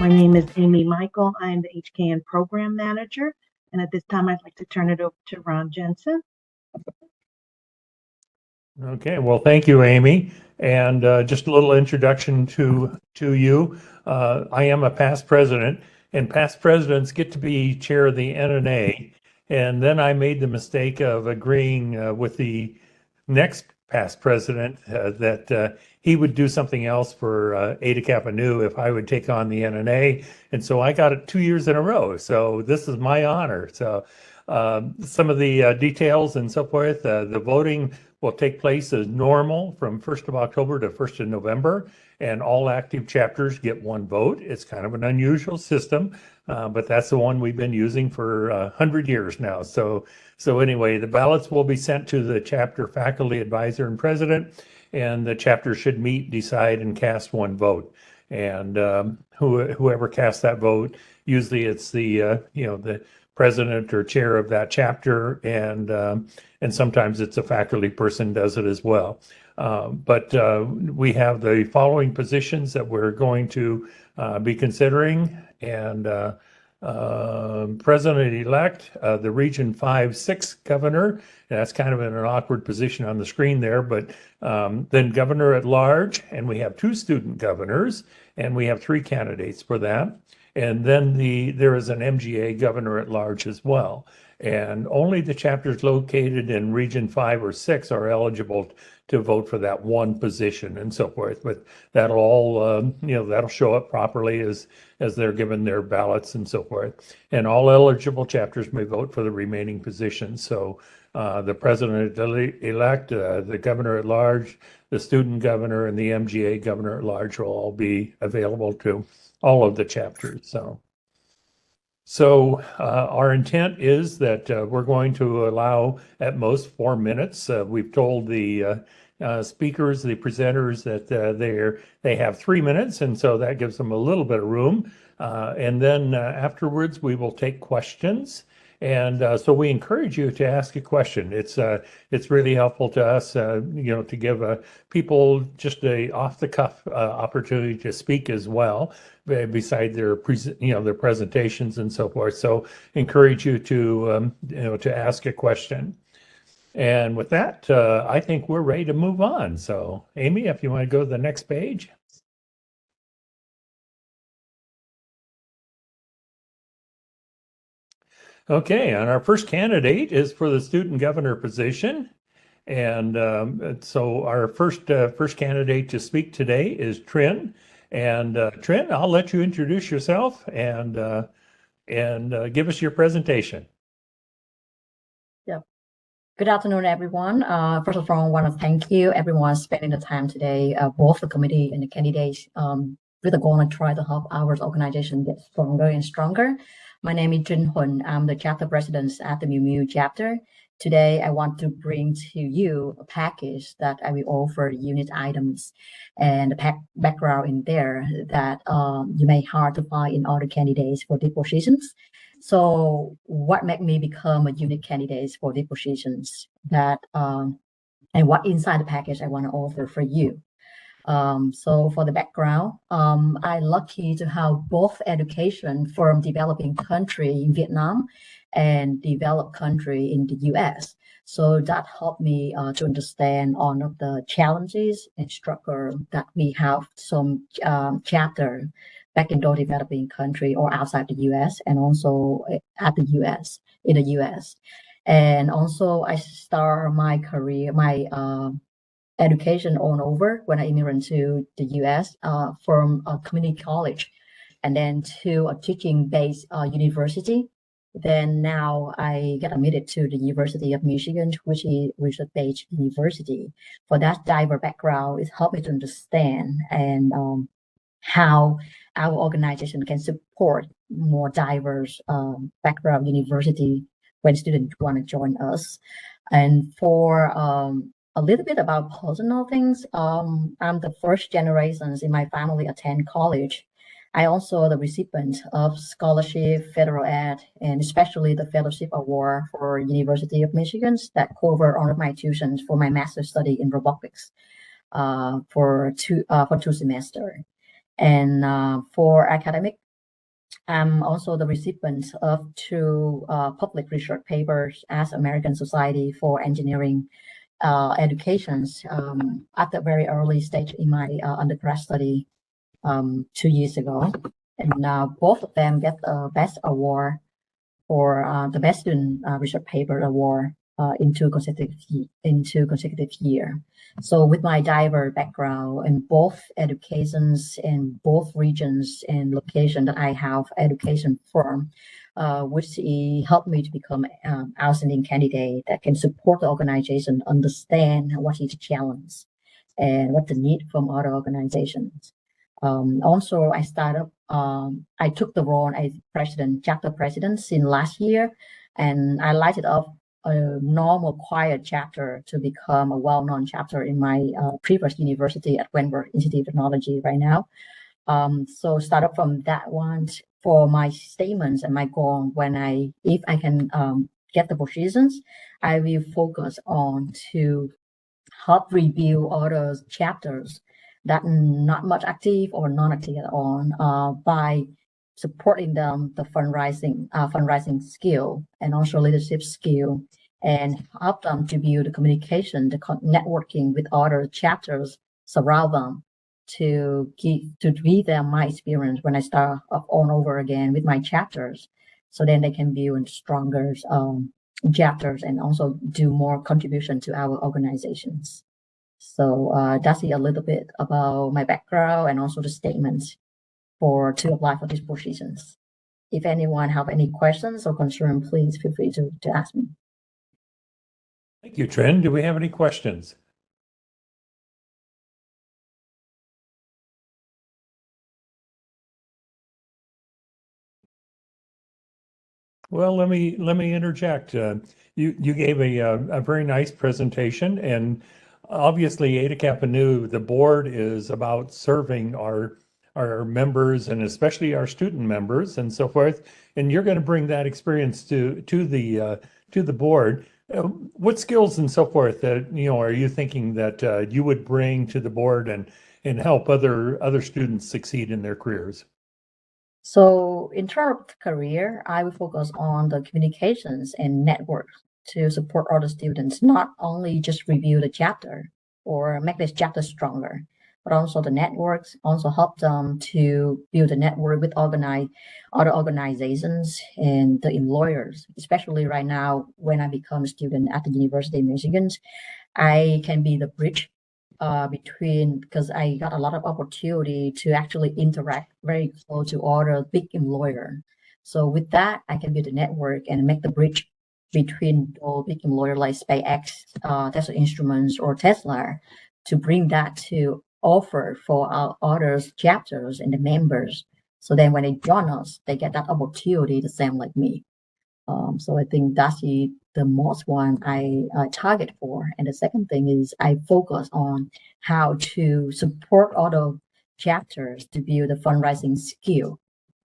My name is Amy Michael. I am the HKN Program Manager. And at this time, I'd like to turn it over to Ron Jensen. Okay, well, thank you, Amy. And just a little introduction to you. I am a past president, and past presidents get to be chair of the NNA. And then I made the mistake of agreeing with the next past president that he would do something else for Eta Kappa Nu if I would take on the NNA. And so I got it 2 years in a row. So this is my honor. So some of the details and so forth, the voting will take place as normal from 1st of October to 1st of November, and all active chapters get one vote. It's kind of an unusual system, but that's the one we've been using for 100 years now. So anyway, the ballots will be sent to the chapter faculty advisor and president, and the chapter should meet, decide, and cast one vote. And whoever casts that vote, usually it's the the president or chair of that chapter, and sometimes it's a faculty person does it as well. But we have the following positions that we're going to be considering, and President-elect, the Region 5-6 governor. That's kind of in an awkward position on the screen there, but then governor at large, and we have 2 student governors, and we have 3 candidates for that. And then there is an MGA governor at large as well. And only the chapters located in Region 5 or 6 are eligible to vote for that one position and so forth. But that'll all, that'll show up properly as they're given their ballots and so forth. And all eligible chapters may vote for the remaining positions. So the president-elect, the governor at large, the student governor, and the MGA governor at large will all be available to all of the chapters. So our intent is that we're going to allow at most 4 minutes. We've told the speakers, the presenters, that they have 3 minutes, and so that gives them a little bit of room. And then afterwards, we will take questions. And so we encourage you to ask a question. It's really helpful to us, to give people just a off-the-cuff opportunity to speak as well, beside their their presentations and so forth. So encourage you to to ask a question. And with that, I think we're ready to move on. So Amy, if you want to go to the next page. Okay, and our first candidate is for the student governor position. And so our first candidate to speak today is Trin. And Trin, I'll let you introduce yourself and give us your presentation. Yeah. Good afternoon, everyone. First of all, I want to thank you, everyone, spending the time today, both the committee and the candidates, with the goal to try to help our organization get stronger and stronger. My name is Trinh Huân. I'm the chapter president at the Miu Miu chapter. Today, I want to bring to you a package that I will offer unit items and the background in there that you may hard to find in other candidates for these positions. So what made me become a unit candidate for these positions that and what inside the package I want to offer for you. So for the background, I'm lucky to have both education from developing country in Vietnam and developed country in the US. So that helped me to understand all of the challenges and struggle that we have some chapter back in those developing country or outside the US, and also at the US, in the US. And also I start my career, my education all over when I immigrated to the US from a community college and then to a teaching-based university. Then now I get admitted to the University of Michigan, which is research-based university. For that diverse background, it helped me to understand and how our organization can support more diverse background university when students want to join us. And for a little bit about personal things, I'm the first generations in my family attend college. I also the recipient of scholarship, federal ed, and especially the fellowship award for University of Michigan that cover all of my tuitions for my master's study in robotics for two semesters. And for academic I'm also the recipient of two public research papers as American Society for Engineering Educations at the very early stage in my undergrad study 2 years ago. And both of them get the best award for the best student research paper award in two consecutive year. So with my diverse background in both educations in both regions and location that I have education from, which helped me to become an outstanding candidate that can support the organization, understand what is the challenge and what the need from other organizations. Also, I took the role as chapter president since last year, and I lighted up a normal quiet chapter to become a well-known chapter in my previous university at Wentworth Institute of Technology right now. So start up from that one for my statements and my goal if I can get the positions, I will focus on to help review all those chapters that not much active or non-active at all by supporting them the fundraising skill and also leadership skill, and help them to build the communication, the networking with other chapters surround them to give them my experience when I start up all over again with my chapters, so then they can build stronger chapters and also do more contribution to our organizations. So that's a little bit about my background and also the statements to apply for these positions. If anyone have any questions or concern, please feel free to ask me. Thank you, Trinh. Do we have any questions? Well, let me interject. You gave a very nice presentation, and obviously Eta Kappa Nu, the board is about serving our members and especially our student members and so forth. And you're going to bring that experience to the board. What skills and so forth that are you thinking that you would bring to the board and help other students succeed in their careers? So in terms of career, I will focus on the communications and networks to support other students, not only just review the chapter or make this chapter stronger, but also the networks, also help them to build a network with other organizations and the employers, especially right now when I become a student at the University of Michigan. I can be the bridge because I got a lot of opportunity to actually interact very close to other big employer. So with that, I can build a network and make the bridge between those big employer like SpaceX, Tesla Instruments, or Tesla, to bring that to offer for our other chapters and the members. So then when they join us, they get that opportunity the same like me. So I think that's the most one I target for. And the second thing is I focus on how to support other chapters to build a fundraising skill.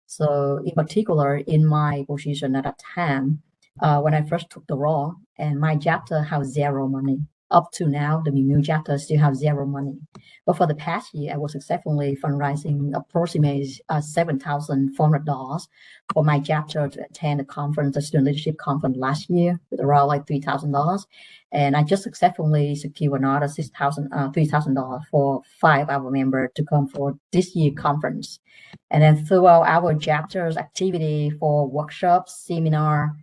So in particular, in my position at that time, when I first took the role, and my chapter has zero money. Up to now, the new chapter still have zero money. But for the past year, I was successfully fundraising approximately $7,400 for my chapter to attend the conference, the Student Leadership Conference last year, with around like $3,000. And I just successfully secured another $3,000 for 5 of our members to come for this year conference. And then throughout our chapters activity for workshops, seminar,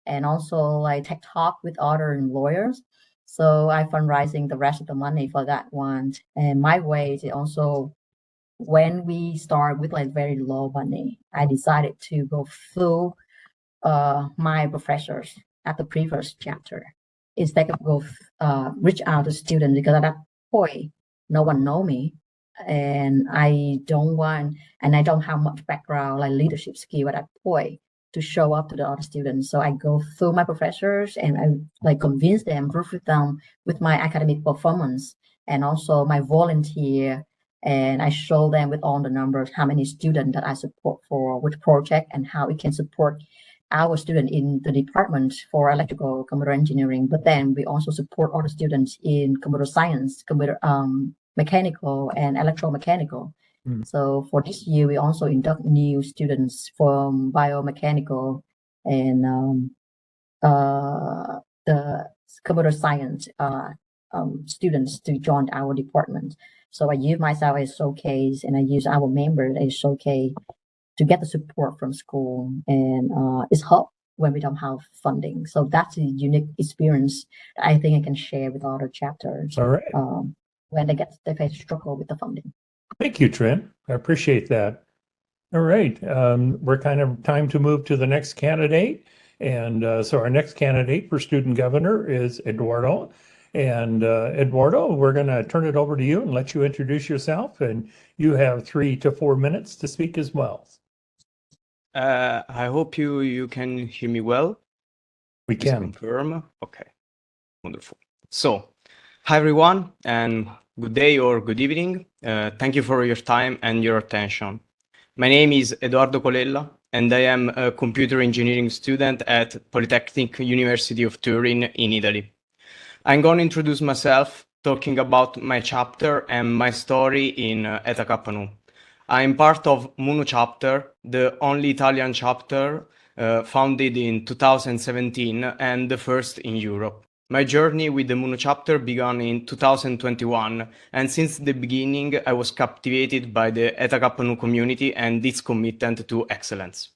and also like tech talk with other lawyers. So I fundraising the rest of the money for that one. And my way is also, when we start with like very low money, I decided to go through my professors at the previous chapter instead of go reach out to students, because at that point no one know me, and I don't have much background like leadership skill at that point to show up to the other students. So I go through my professors and I like convince them, prove with them with my academic performance and also my volunteer. And I show them with all the numbers, how many students that I support for which project and how it can support our student in the department for electrical computer engineering. But then we also support other students in computer science, computer mechanical and electromechanical, Mm. So for this year, we also induct new students from biomechanical and the computer science students to join our department. So I use myself as showcase, and I use our members as showcase to get the support from school, and it's help when we don't have funding. So that's a unique experience that I think I can share with other chapters All right. when they face struggle with the funding. Thank you, Trent. I appreciate that. All right. We're kind of time to move to the next candidate. And so our next candidate for student governor is Eduardo. And Eduardo, we're going to turn it over to you and let you introduce yourself. And you have 3 to 4 minutes to speak as well. I hope you can hear me well. We Please can. confirm. Okay, wonderful. So, hi everyone, and good day or good evening. Thank you for your time and your attention. My name is Edoardo Colella, and I am a computer engineering student at Polytechnic University of Turin in Italy. I'm going to introduce myself, talking about my chapter and my story in Eta Kappa Nu. I'm part of MUNU chapter, the only Italian chapter founded in 2017 and the first in Europe. My journey with the MUNU chapter began in 2021, and since the beginning I was captivated by the Eta Kappa Nu community and its commitment to excellence.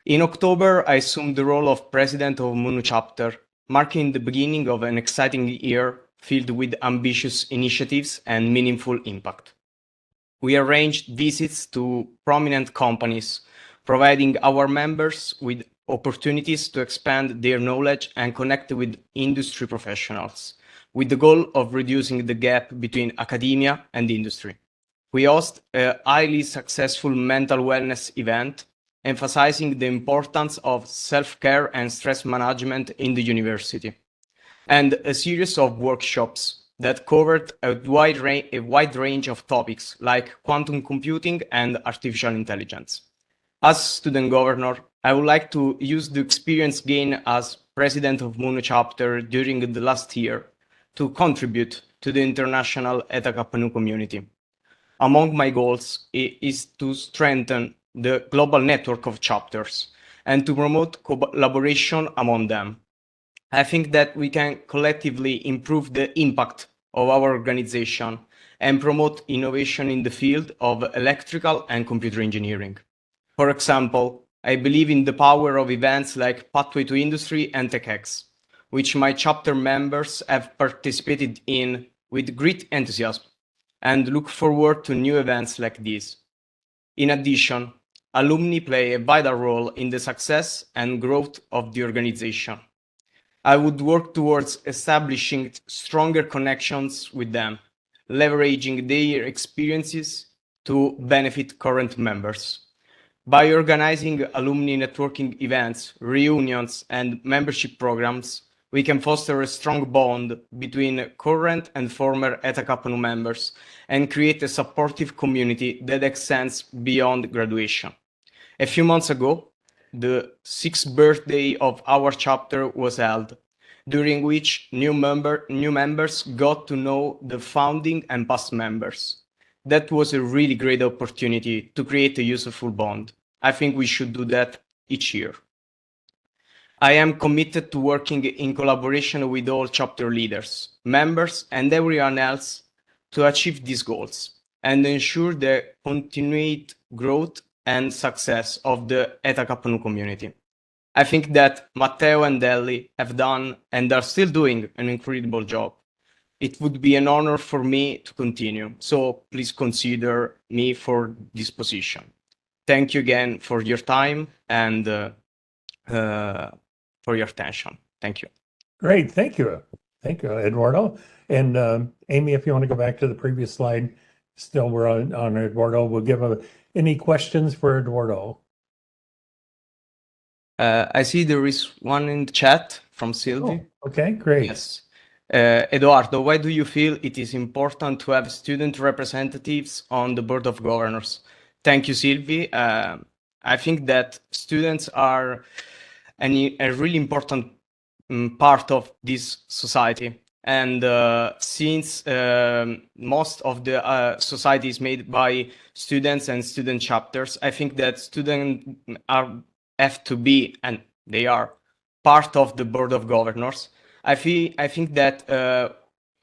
In October, I assumed the role of president of MUNU chapter, marking the beginning of an exciting year filled with ambitious initiatives and meaningful impact. We arranged visits to prominent companies, providing our members with opportunities to expand their knowledge and connect with industry professionals, with the goal of reducing the gap between academia and industry. We host a highly successful mental wellness event, emphasizing the importance of self-care and stress management in the university, and a series of workshops that covered a wide range of topics like quantum computing and artificial intelligence. As student governor, I would like to use the experience gained as president of MUNU chapter during the last year to contribute to the international Eta Kappa Nu community. Among my goals is to strengthen the global network of chapters and to promote collaboration among them. I think that we can collectively improve the impact of our organization and promote innovation in the field of electrical and computer engineering. For example, I believe in the power of events like Pathway to Industry and TechX, which my chapter members have participated in with great enthusiasm, and look forward to new events like this. In addition, alumni play a vital role in the success and growth of the organization. I would work towards establishing stronger connections with them, leveraging their experiences to benefit current members. By organizing alumni networking events, reunions, and membership programs, we can foster a strong bond between current and former Eta Kappa Nu members and create a supportive community that extends beyond graduation. A few months ago, the 6th birthday of our chapter was held, during which new members got to know the founding and past members. That was a really great opportunity to create a useful bond. I think we should do that each year. I am committed to working in collaboration with all chapter leaders, members, and everyone else to achieve these goals and ensure the continued growth and success of the Eta Kappa Nu community. I think that Matteo and Delli have done and are still doing an incredible job. It would be an honor for me to continue, so please consider me for this position. Thank you again for your time and for your attention. Thank you. Great. Thank you. Thank you, Eduardo. And Amy, if you want to go back to the previous slide, still we're on Eduardo. We'll give any questions for Eduardo. I see there is one in the chat from Sylvie. Oh, okay, great. Yes. Eduardo, why do you feel it is important to have student representatives on the board of governors? Thank you, Sylvie. I think that students are a really important part of this society. And since most of the society is made by students and student chapters, I think that students have to be, and they are, part of the board of governors. I think that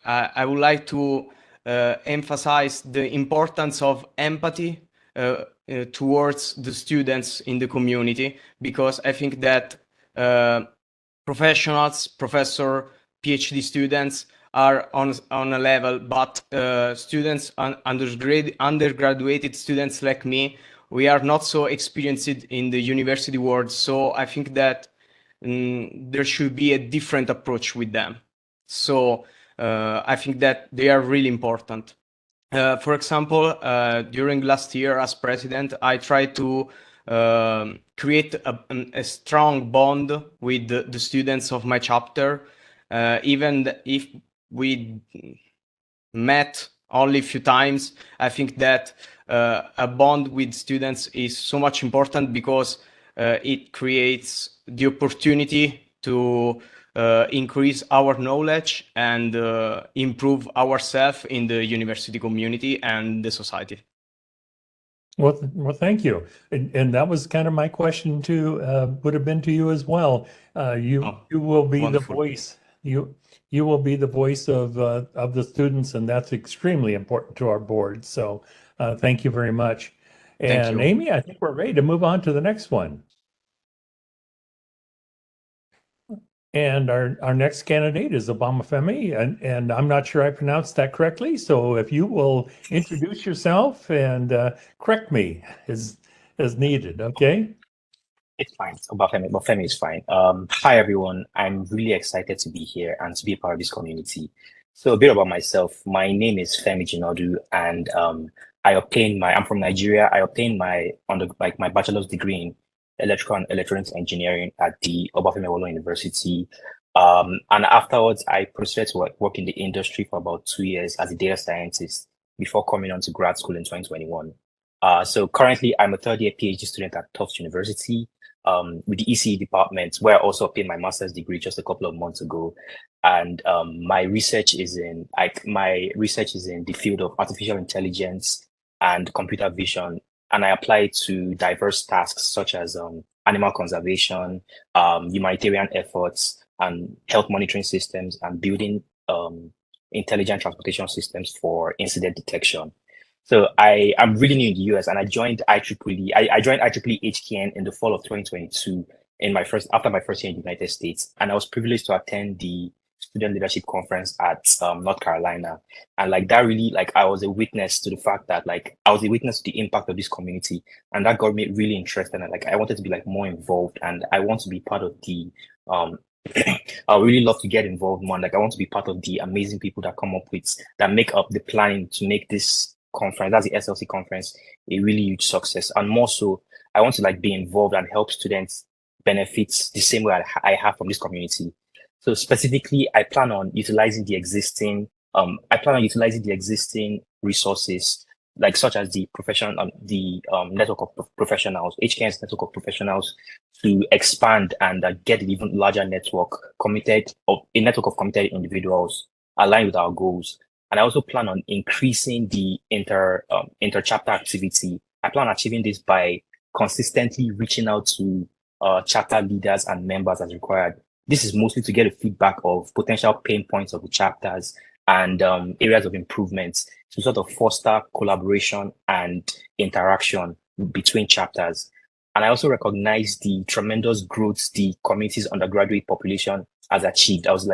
I would like to emphasize the importance of empathy towards the students in the community, because I think that professionals, professor, PhD students are on a level, but students, undergraduate students like me, we are not so experienced in the university world. So I think that there should be a different approach with them. So I think that they are really important. For example, during last year as president, I tried to create a strong bond with the students of my chapter, even if we met only a few times. I think that a bond with students is so much important, because it creates the opportunity to increase our knowledge and improve ourselves in the university community and the society. Well, thank you. And that was kind of my question too, would have been to you as well. You will be wonderful. the voice. You will be the voice of the students, and that's extremely important to our board. So thank you very much. Thank And you. Amy, I think we're ready to move on to the next one. And our next candidate is Obafemi, and I'm not sure I pronounced that correctly. So if you will introduce yourself and correct me as needed, okay? It's fine. Obafemi is fine. Hi everyone. I'm really excited to be here and to be a part of this community. So a bit about myself. My name is Femi Jinodu, and I'm from Nigeria. I obtained my bachelor's degree in electrical and electronics engineering at the Obafemi Awolowo University. And afterwards, I proceeded to work in the industry for about 2 years as a data scientist before coming on to grad school in 2021. So currently, I'm a third-year PhD student at Tufts University with the ECE department, where I also obtained my master's degree just a couple of months ago. And my research is in the field of artificial intelligence and computer vision, and I apply it to diverse tasks such as animal conservation, humanitarian efforts, and health monitoring systems, and building intelligent transportation systems for incident detection. So I'm really new in the US, and I joined IEEE. I joined IEEE-HKN in the fall of 2022 after my first year in the United States, and I was privileged to attend the Student Leadership Conference at North Carolina. And that really, I was a witness to the fact that I was a witness to the impact of this community, and that got me really interested. And I wanted to be more involved, and I want to be part of the I would really love to get involved more. I want to be part of the amazing people that make up the planning to make this conference, that's the SLC conference, a really huge success. And more so, I want to be involved and help students benefit the same way I have from this community. So specifically, I plan on utilizing the existing resources, such as the network of professionals, HKN's network of professionals, to expand and get an even larger network of committed individuals aligned with our goals. And I also plan on increasing the inter-chapter activity. I plan on achieving this by consistently reaching out to chapter leaders and members as required. This is mostly to get a feedback of potential pain points of the chapters and areas of improvement to sort of foster collaboration and interaction between chapters. And I also recognize the tremendous growth the community's undergraduate population has achieved. I was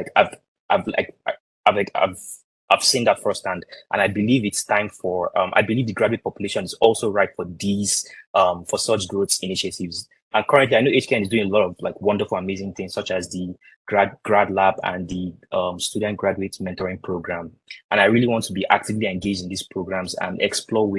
I've seen that firsthand, and I believe it's time for. I believe the graduate population is also ripe for these, for such growth initiatives. And currently, I know HKN is doing a lot of wonderful, amazing things, such as the grad lab and the student graduate mentoring program. And I really want to be actively engaged in these programs and explore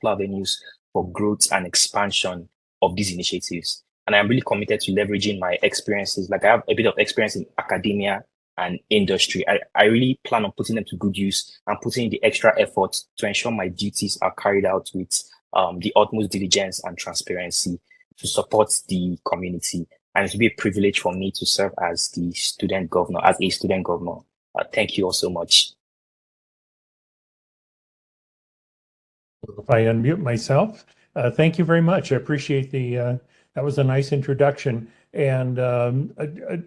avenues for growth and expansion of these initiatives. And I'm really committed to leveraging my experiences. I have a bit of experience in academia and industry. I really plan on putting them to good use and putting in the extra effort to ensure my duties are carried out with the utmost diligence and transparency to support the community. And it will be a privilege for me to serve as a student governor Thank you all so much. If I unmute myself, thank you very much. I appreciate that was a nice introduction. And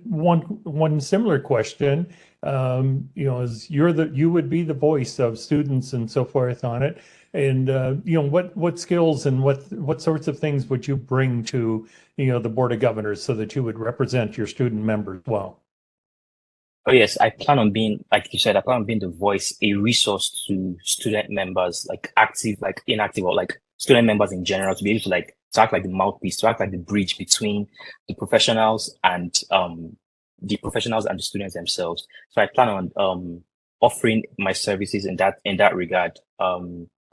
one similar question, is you would be the voice of students and so forth on it. And, what skills and what sorts of things would you bring to, the Board of Governors so that you would represent your student members well? Oh yes, I plan on being, like you said, I plan on being the voice, a resource to student members, like active, like inactive, or like student members in general, to be able to act like the mouthpiece, to act like the bridge between the professionals and the students themselves. So I plan on offering my services in that regard,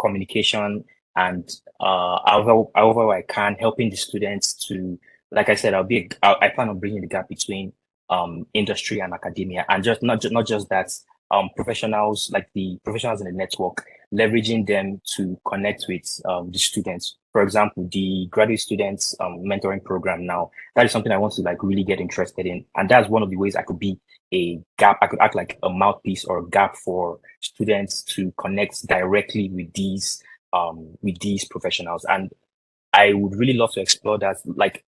communication and however I can, helping the students to, like I said, I plan on bringing the gap between industry and academia, and not just that, professionals, like the professionals in the network, leveraging them to connect with the students. For example, the graduate students mentoring program now, that is something I want to like really get interested in, and that's one of the ways I could be a gap. I could act like a mouthpiece or a gap for students to connect directly with these professionals. And I would really love to explore that, like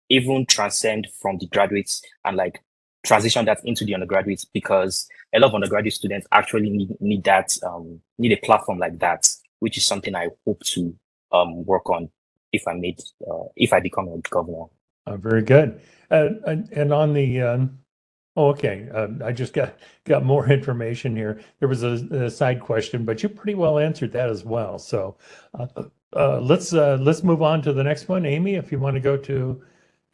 even transcend from the graduates and like transition that into the undergraduates, because a lot of undergraduate students actually need a platform like that, which is something I hope to work on if I become a governor. Very good. And on the okay, I just got more information here. There was a side question, but you pretty well answered that as well. So let's move on to the next one. Amy, if you want to go to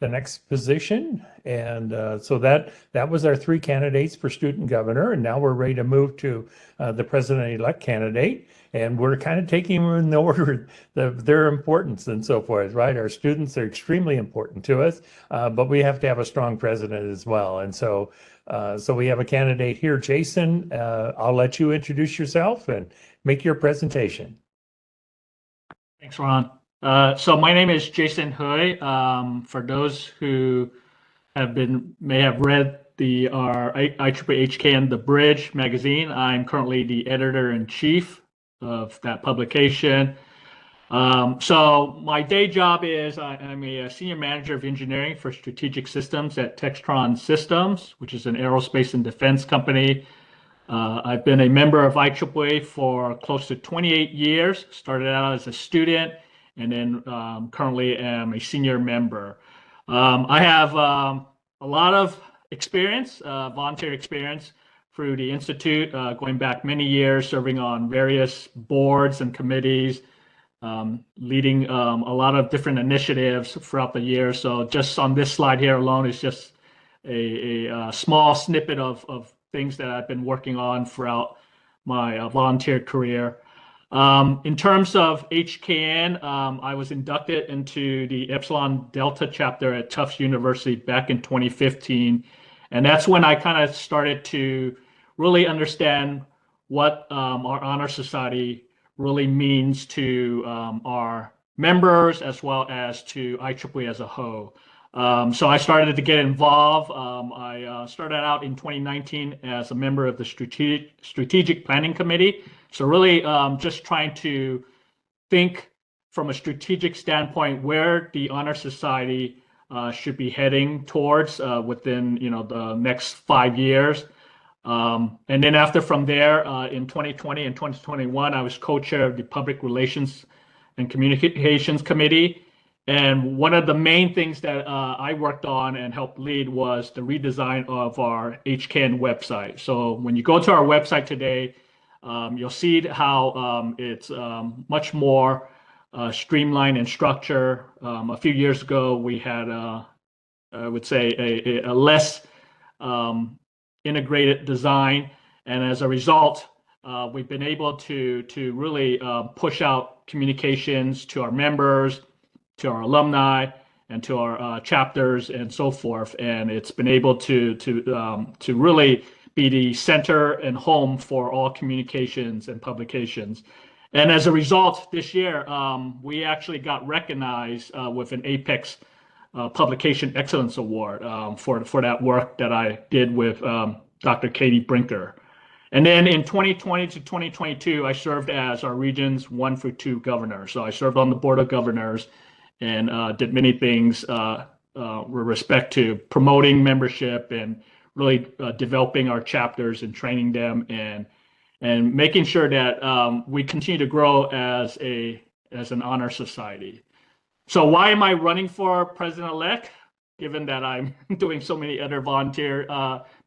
the next position. And so that was our three candidates for student governor. And now we're ready to move to the president-elect candidate. And we're kind of taking them in the order of their importance and so forth, right? Our students are extremely important to us, but we have to have a strong president as well. And so we have a candidate here. Jason, I'll let you introduce yourself and make your presentation. Thanks, Ron. So my name is Jason Hui. For those who may have read our IEEE-HKN, The Bridge magazine, I'm currently the editor-in-chief of that publication. So my day job is I'm a senior manager of engineering for strategic systems at Textron Systems, which is an aerospace and defense company. I've been a member of IEEE for close to 28 years, started out as a student, and then currently am a senior member. I have a lot of experience, volunteer experience through the Institute, going back many years, serving on various boards and committees, leading a lot of different initiatives throughout the year. So just on this slide here alone is just a small snippet of things that I've been working on throughout my volunteer career. In terms of HKN, I was inducted into the Epsilon Delta chapter at Tufts University back in 2015. And that's when I kind of started to really understand what our honor society really means to our members as well as to IEEE as a whole. So I started to get involved. I started out in 2019 as a member of the Strategic Planning Committee. So really just trying to think from a strategic standpoint where the Honor Society should be heading towards within the next 5 years. And then from there, in 2020 and 2021, I was co-chair of the Public Relations and Communications Committee. And one of the main things that I worked on and helped lead was the redesign of our HKN website. So when you go to our website today, you'll see how it's much more streamlined and structured. A few years ago, we had, I would say, a less integrated design. And as a result, we've been able to really push out communications to our members, to our alumni, and to our chapters and so forth. And it's been able to really be the center and home for all communications and publications. And as a result, this year, we actually got recognized with an Apex Publication Excellence Award for that work that I did with Dr. Katie Brinker. And then in 2020 to 2022, I served as our region's 1 through 2 governor. So I served on the board of governors and did many things with respect to promoting membership and really developing our chapters and training them and making sure that we continue to grow as an honor society. So why am I running for president-elect? Given that I'm doing so many other volunteer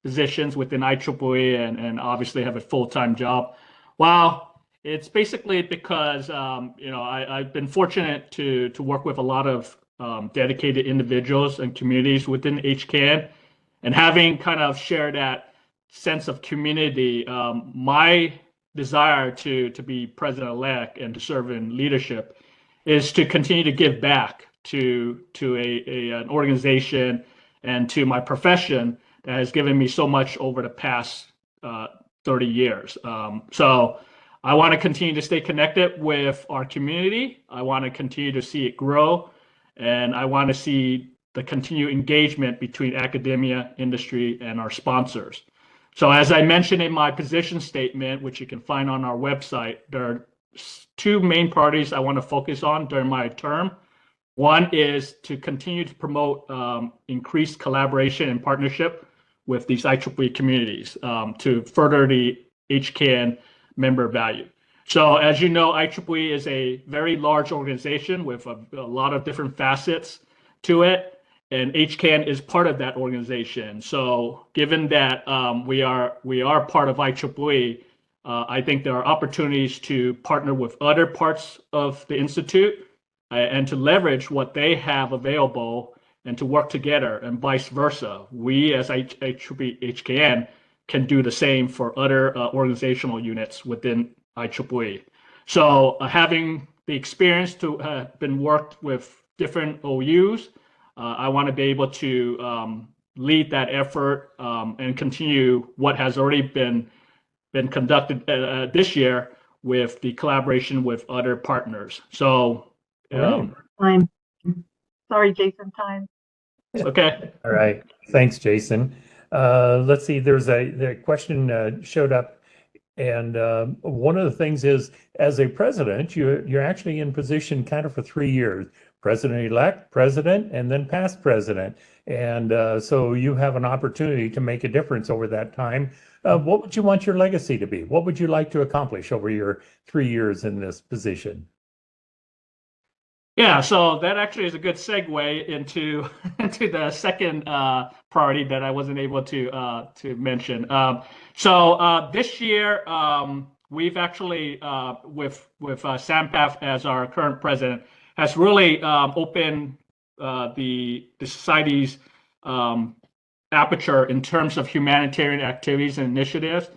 positions within IEEE and obviously have a full-time job. Well, it's basically because I've been fortunate to work with a lot of dedicated individuals and communities within HKN, and having kind of shared that sense of community, my desire to be president-elect and to serve in leadership is to continue to give back to an organization and to my profession that has given me so much over the past 30 years. So I want to continue to stay connected with our community. I want to continue to see it grow, and I want to see the continued engagement between academia, industry, and our sponsors. So as I mentioned in my position statement, which you can find on our website, there are 2 main priorities I want to focus on during my term. One is to continue to promote increased collaboration and partnership with these IEEE communities to further the HKN member value. So as you know, IEEE is a very large organization with a lot of different facets to it, and HKN is part of that organization. So given that we are part of IEEE, I think there are opportunities to partner with other parts of the Institute and to leverage what they have available and to work together, and vice versa. We as IEEE-HKN can do the same for other organizational units within IEEE. So having the experience to have been worked with different OUs, I want to be able to lead that effort and continue what has already been conducted this year with the collaboration with other partners. So Time. Sorry, Jason, time. okay. All right. Thanks, Jason. Let's see, there's the question showed up, and one of the things is, as a president, you're actually in position kind of for 3 years, president-elect, president, and then past president. And so you have an opportunity to make a difference over that time. What would you want your legacy to be? What would you like to accomplish over your 3 years in this position? Yeah, so that actually is a good segue into the second priority that I wasn't able to mention. So this year we've actually with Sampath as our current president has really opened the society's aperture in terms of humanitarian activities and initiatives,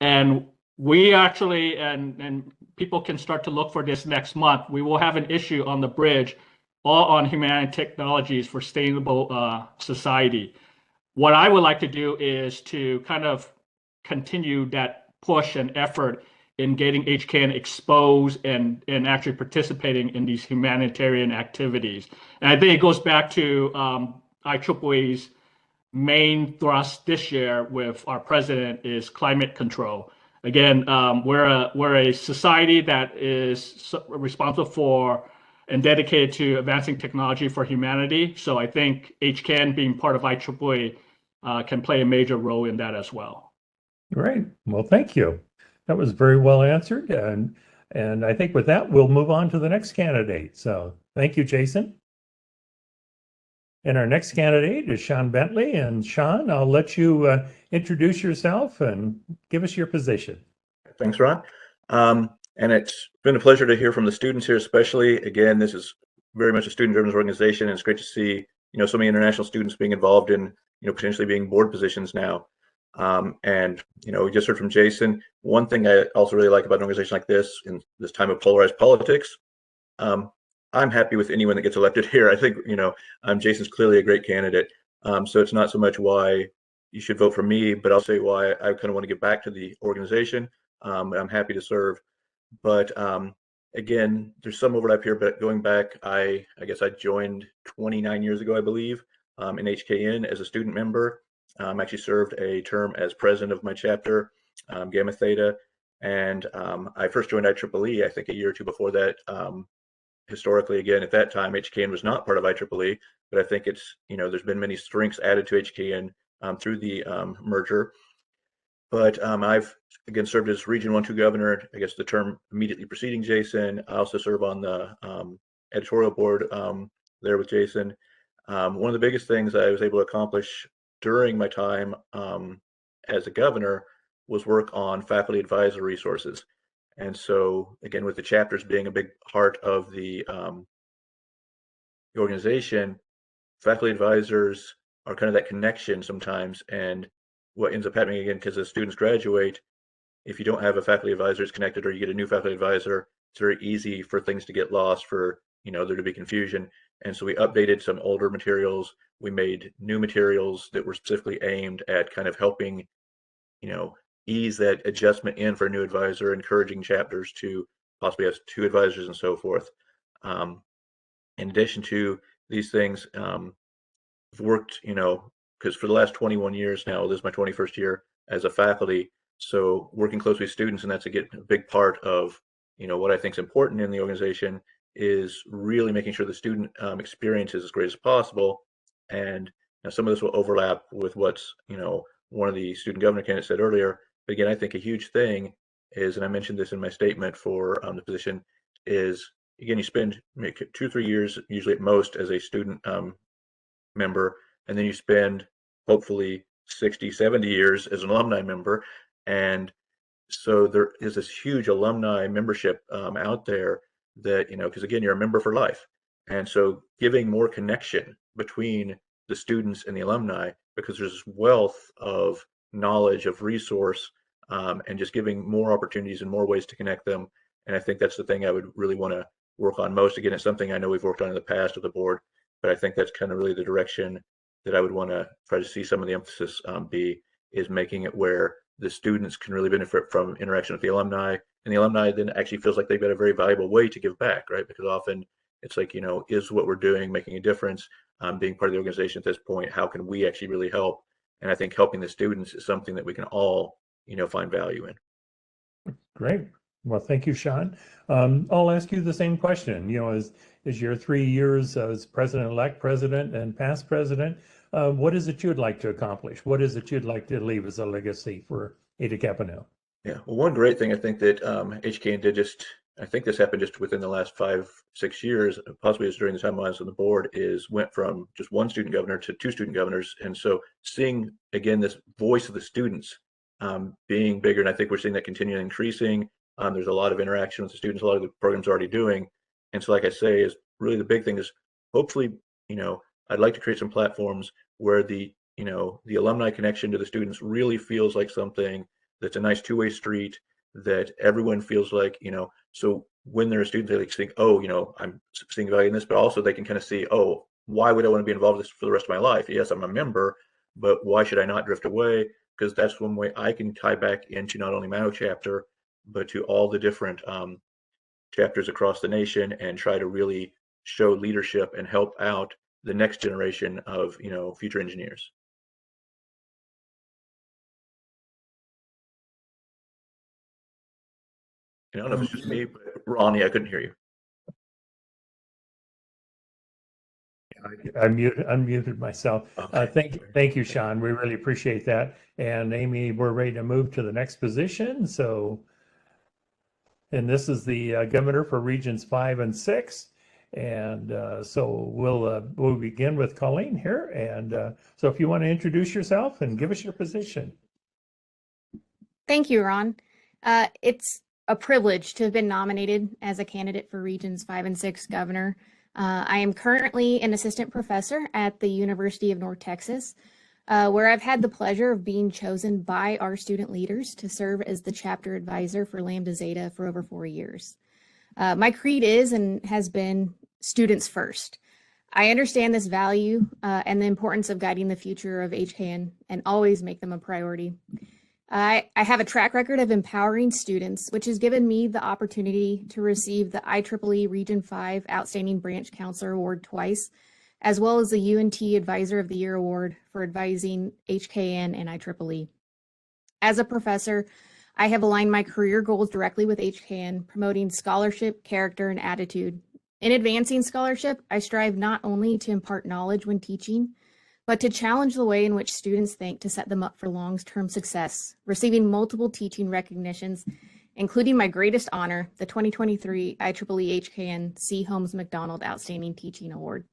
and we actually and people can start to look for this next month. We will have an issue on the bridge, all on humanitarian technologies for sustainable society. What I would like to do is to kind of continue that push and effort in getting HKN exposed and actually participating in these humanitarian activities. And I think it goes back to IEEE's main thrust this year with our president is climate control. Again, we're a society that is responsible for and dedicated to advancing technology for humanity. So I think HKN being part of IEEE can play a major role in that as well. Great. Well, thank you. That was very well answered. And I think with that, we'll move on to the next candidate. So thank you, Jason. And our next candidate is Sean Bentley. And Sean, I'll let you introduce yourself and give us your position. Thanks, Ron. And it's been a pleasure to hear from the students here, especially. Again, this is very much a student-driven organization, and it's great to see, so many international students being involved in, potentially being board positions now. And, we just heard from Jason. One thing I also really like about an organization like this in this time of polarized politics, I'm happy with anyone that gets elected here. I think, Jason's clearly a great candidate. So it's not so much why you should vote for me, but I'll say why I kind of want to give back to the organization. I'm happy to serve. But again, there's some overlap here, but going back, I guess I joined 29 years ago, I believe, in HKN as a student member. actually served a term as president of my chapter, Gamma Theta. And I first joined IEEE, I think a year or two before that. Historically, again, at that time, HKN was not part of IEEE, but I think it's, there's been many strengths added to HKN through the merger. But I've, again, served as Region 1-2 governor, I guess the term immediately preceding Jason. I also serve on the editorial board there with Jason. One of the biggest things I was able to accomplish during my time as a governor was work on faculty advisor resources. And so, again, with the chapters being a big part of the organization, faculty advisors are kind of that connection sometimes. And what ends up happening, again, because as students graduate, if you don't have a faculty advisor that's connected or you get a new faculty advisor, it's very easy for things to get lost, for there to be confusion. And so we updated some older materials. We made new materials that were specifically aimed at kind of helping, ease that adjustment in for a new advisor, encouraging chapters to possibly have 2 advisors and so forth. In addition to these things, I've worked, because for the last 21 years now, this is my 21st year as a faculty. So working closely with students, and that's a big part of, what I think is important in the organization, is really making sure the student experience is as great as possible. And some of this will overlap with what's, one of the student governor candidates said earlier. But again, I think a huge thing is, and I mentioned this in my statement for the position, is, again, you spend 2 or 3 years, usually at most, as a student member, and then you spend hopefully 60, 70 years as an alumni member. And so there is this huge alumni membership out there that, because again, you're a member for life. And so giving more connection between the students and the alumni, because there's this wealth of knowledge, of resource, and just giving more opportunities and more ways to connect them. And I think that's the thing I would really want to work on most. Again, it's something I know we've worked on in the past with the board, but I think that's kind of really the direction that I would want to try to see some of the emphasis be, is making it where the students can really benefit from interaction with the alumni, and the alumni then actually feels like they've got a very valuable way to give back, right? Because often it's like, is what we're doing making a difference? Being part of the organization at this point, how can we actually really help? And I think helping the students is something that we can all, find value in. Great. Well, thank you, Sean. I'll ask you the same question. As your 3 years as president-elect, president, and past president, what is it you'd like to accomplish? What is it you'd like to leave as a legacy for Eta Kappa Nu? Yeah, well, one great thing I think that HKN did, I think this happened just within the last 5-6 years, possibly as during the time I was on the board, is went from just 1 student governor to 2 student governors. And so seeing, again, this voice of the students being bigger, and I think we're seeing that continuing increasing. There's a lot of interaction with the students, a lot of the programs are already doing. And so, like I say, is really the big thing is hopefully, I'd like to create some platforms where the alumni connection to the students really feels like something that's a nice 2-way street, that everyone feels like, so when they're a student, they like think, oh, I'm seeing value in this, but also they can kind of see, oh, why would I want to be involved in this for the rest of my life? Yes, I'm a member, but why should I not drift away? Because that's one way I can tie back into not only my own chapter, but to all the different chapters across the nation, and try to really show leadership and help out the next generation of future engineers. I don't know if it's just me, but Ronnie, I couldn't hear you. I unmuted myself. Okay. Thank you, Sean. We really appreciate that. And Amy, we're ready to move to the next position. And this is the governor for regions 5 and 6. And so we'll begin with Colleen here. And so if you want to introduce yourself and give us your position. Thank you, Ron. It's a privilege to have been nominated as a candidate for regions 5 and 6 governor. I am currently an assistant professor at the University of North Texas, where I've had the pleasure of being chosen by our student leaders to serve as the chapter advisor for Lambda Zeta for over 4 years. My creed is and has been students first. I understand this value and the importance of guiding the future of HKN and always make them a priority. I have a track record of empowering students, which has given me the opportunity to receive the IEEE Region 5 Outstanding Branch Counselor Award twice, as well as the UNT Advisor of the Year Award for advising HKN and IEEE. As a professor, I have aligned my career goals directly with HKN, promoting scholarship, character, and attitude. In advancing scholarship, I strive not only to impart knowledge when teaching, but to challenge the way in which students think to set them up for long-term success, receiving multiple teaching recognitions, including my greatest honor, the 2023 IEEE-HKN C. Holmes McDonald Outstanding Teaching Award.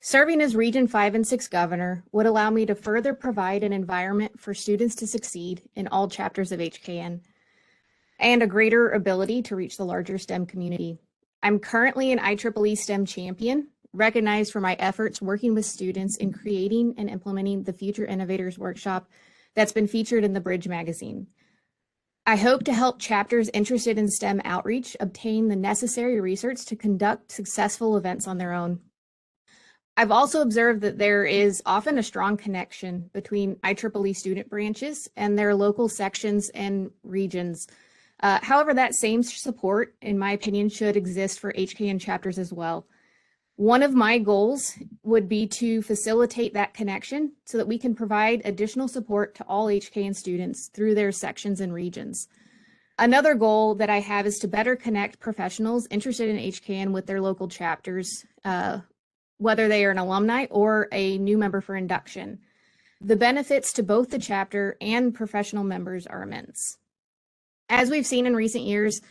Serving as Region 5 and 6 governor would allow me to further provide an environment for students to succeed in all chapters of HKN and a greater ability to reach the larger STEM community. I'm currently an IEEE STEM champion, recognized for my efforts working with students in creating and implementing the Future Innovators Workshop that's been featured in the Bridge magazine. I hope to help chapters interested in STEM outreach obtain the necessary research to conduct successful events on their own. I've also observed that there is often a strong connection between IEEE student branches and their local sections and regions. However, that same support, in my opinion, should exist for HKN chapters as well. One of my goals would be to facilitate that connection so that we can provide additional support to all HKN students through their sections and regions. Another goal that I have is to better connect professionals interested in HKN with their local chapters, whether they are an alumni or a new member for induction. The benefits to both the chapter and professional members are immense. As we've seen in recent years,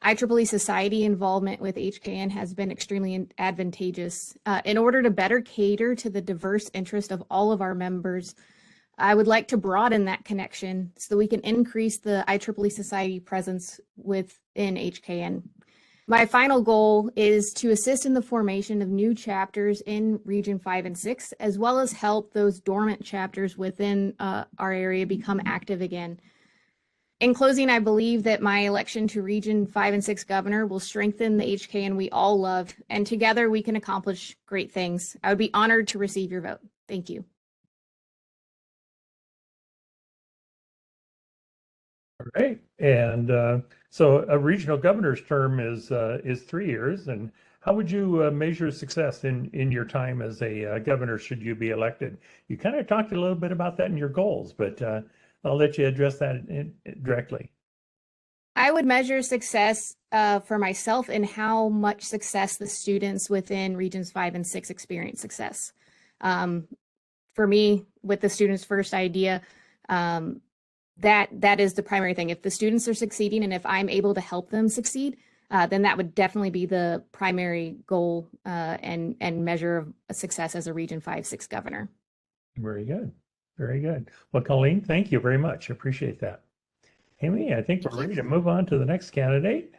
IEEE society involvement with HKN has been extremely advantageous. In order to better cater to the diverse interest of all of our members, I would like to broaden that connection so that we can increase the IEEE society presence within HKN. My final goal is to assist in the formation of new chapters in Region 5 and 6, as well as help those dormant chapters within our area become active again. In closing, I believe that my election to Region 5 and 6 governor will strengthen the HKN we all love, and together we can accomplish great things. I would be honored to receive your vote. Thank you. All right. And so a regional governor's term is 3 years. And how would you measure success in your time as a governor should you be elected? You kind of talked a little bit about that in your goals, but I'll let you address that directly. I would measure success for myself in how much success the students within Regions 5 and 6 experience success. For me, with the students first idea, that is the primary thing. If the students are succeeding and if I'm able to help them succeed, then that would definitely be the primary goal and measure of success as a Region 5-6 governor. Very good. Very good. Well, Colleen, thank you very much. Appreciate that. Amy, I think we're ready to move on to the next candidate.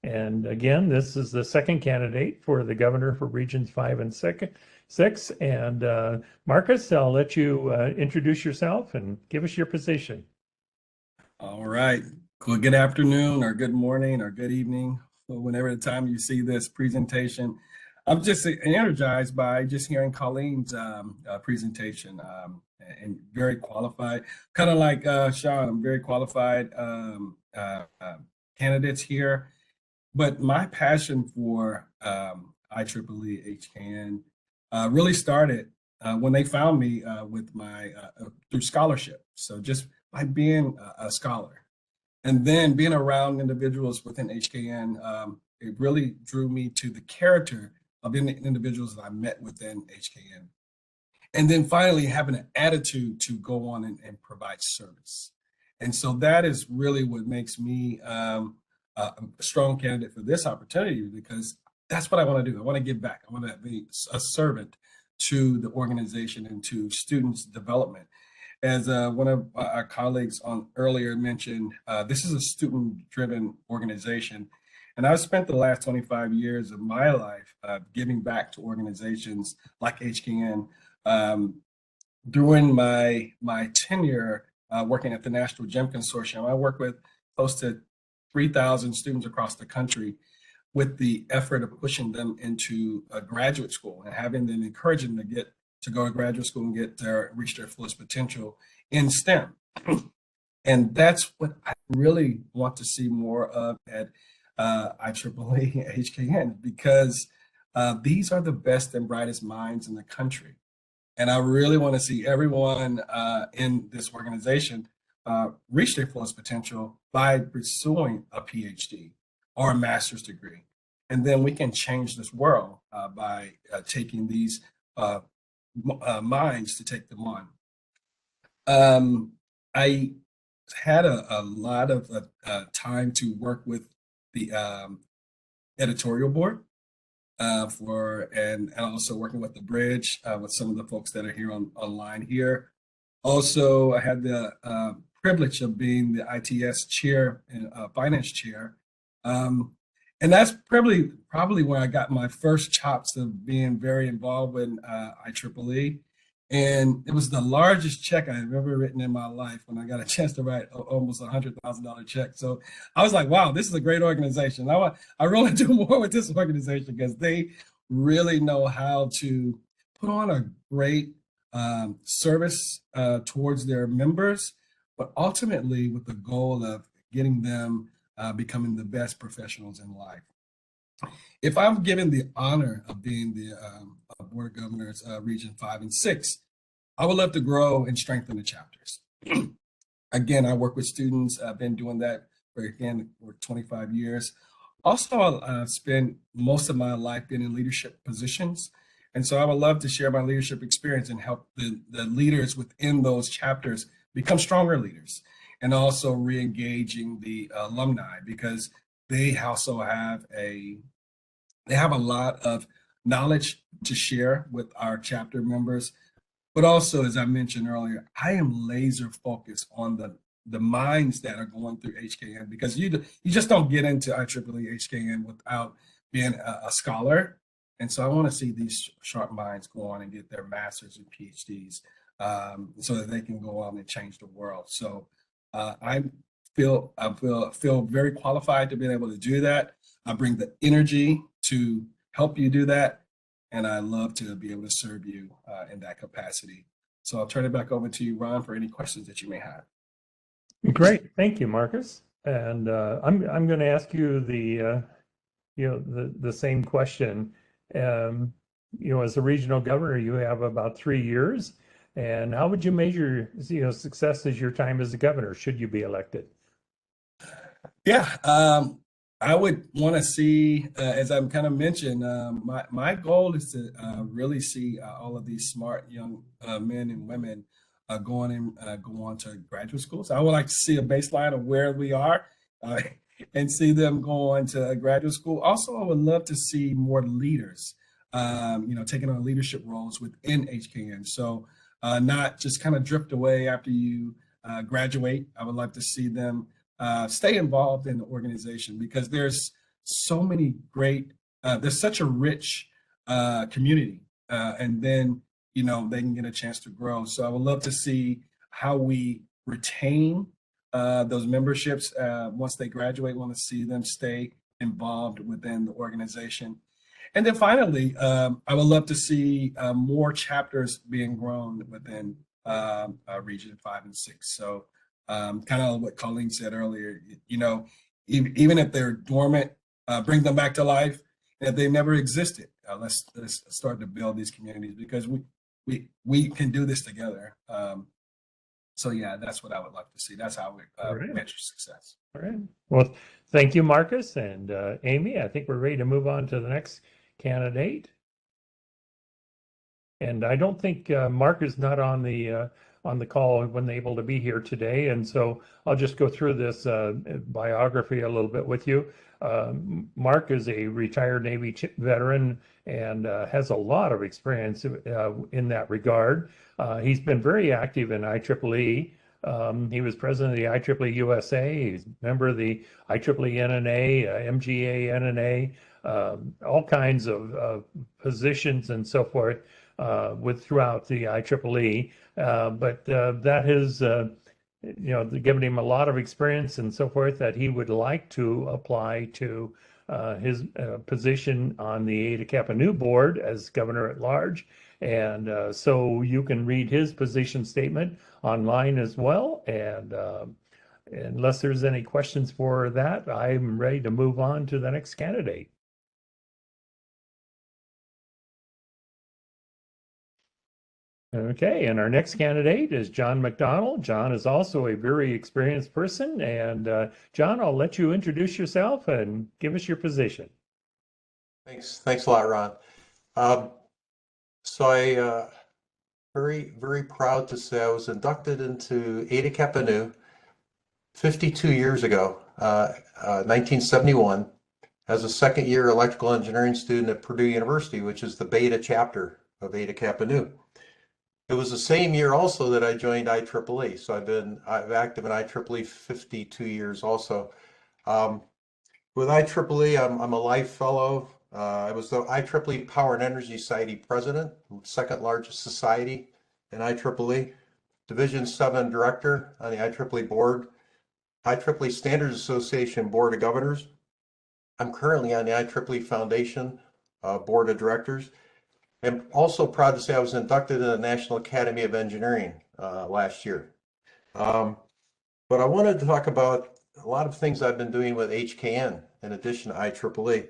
And again, this is the second candidate for the governor for Regions 5 and 6. And Marcus, I'll let you introduce yourself and give us your position. All right. Good afternoon or good morning or good evening, whenever the time you see this presentation. I'm just energized by just hearing Colleen's presentation and very qualified, kind of like Sean, I'm very qualified candidates here. But my passion for IEEE-HKN really started when they found me with my through scholarship. So just by being a scholar and then being around individuals within HKN, it really drew me to the character of individuals that I met within HKN. And then finally having an attitude to go on and provide service. And so that is really what makes me a strong candidate for this opportunity, because that's what I want to do. I want to give back. I want to be a servant to the organization and to students' development. As one of our colleagues on earlier mentioned, this is a student-driven organization. And I've spent the last 25 years of my life giving back to organizations like HKN. During my tenure working at the National GEM Consortium, I worked with close to 3,000 students across the country with the effort of pushing them into a graduate school and having them, encouraging them to go to graduate school and reach their fullest potential in STEM. And that's what I really want to see more of at IEEE-HKN, because these are the best and brightest minds in the country. And I really want to see everyone in this organization reach their fullest potential by pursuing a PhD or a master's degree. And then we can change this world by taking these minds to take them on. I had a lot of time to work with the editorial board and also working with the bridge with some of the folks that are here online here. Also, I had the privilege of being the ITS chair and finance chair. And that's probably where I got my first chops of being very involved in IEEE. And it was the largest check I've ever written in my life when I got a chance to write almost $100,000 check. So I was like, wow, this is a great organization. I really do more with this organization because they really know how to put on a great service towards their members, but ultimately with the goal of getting them becoming the best professionals in life. If I'm given the honor of being the Board of Governors Region 5 and 6, I would love to grow and strengthen the chapters. Again, I work with students. I've been doing that for 25 years. Also, I've spent most of my life being in leadership positions. And so I would love to share my leadership experience and help the leaders within those chapters become stronger leaders, and also re-engaging the alumni, because they also have a lot of knowledge to share with our chapter members. But also, as I mentioned earlier, I am laser focused on the minds that are going through HKN, because you just don't get into IEEE-HKN without being a scholar. And so I want to see these sharp minds go on and get their masters and PhDs so that they can go on and change the world. So I feel very qualified to be able to do that. I bring the energy to help you do that. And I love to be able to serve you in that capacity. So I'll turn it back over to you, Ron, for any questions that you may have. Great, thank you, Marcus. And I'm going to ask you the same question. As a regional governor, you have about 3 years. And how would you measure success as your time as a governor, should you be elected? Yeah, I would want to see, as I've kind of mentioned, my goal is to really see all of these smart young men and women go on to graduate school. So I would like to see a baseline of where we are and see them go on to graduate school. Also, I would love to see more leaders, taking on leadership roles within HKN. So not just kind of drift away after you graduate. I would like to see them stay involved in the organization, because there's so many great, there's such a rich community, and then, they can get a chance to grow. So I would love to see how we retain those memberships once they graduate. Want to see them stay involved within the organization. And then finally, I would love to see more chapters being grown within Region 5 and 6. So kind of what Colleen said earlier, even if they're dormant, bring them back to life. And if they never existed, let's start to build these communities, because we can do this together. So yeah, that's what I would like to see. That's how we measure success. All right. Well, thank you, Marcus and Amy. I think we're ready to move on to the next candidate. And I don't think Mark is not on the call when able to be here today. And so I'll just go through this biography a little bit with you. Mark is a retired Navy veteran and has a lot of experience in that regard. He's been very active in IEEE. He was president of the IEEE USA. He's a member of the IEEE NNA, MGA NNA, all kinds of positions and so forth throughout the IEEE. But that has given him a lot of experience and so forth, that he would like to apply to his position on the Eta Kappa Nu board as governor at large. And so you can read his position statement online as well. And unless there's any questions for that, I'm ready to move on to the next candidate. Okay, and our next candidate is John McDonald. John is also a very experienced person. And John, I'll let you introduce yourself and give us your position. Thanks a lot, Ron. So I very proud to say I was inducted into Eta Kappa Nu 52 years ago, 1971, as a second-year electrical engineering student at Purdue University, which is the beta chapter of Eta Kappa Nu. It was the same year also that I joined IEEE, so I've active in IEEE 52 years also. With IEEE, I'm a life fellow. I was the IEEE Power and Energy Society president, second largest society in IEEE, Division 7 director on the IEEE board, IEEE Standards Association Board of Governors. I'm currently on the IEEE Foundation Board of Directors. I'm also proud to say I was inducted in the National Academy of Engineering last year. But I wanted to talk about a lot of things I've been doing with HKN in addition to IEEE.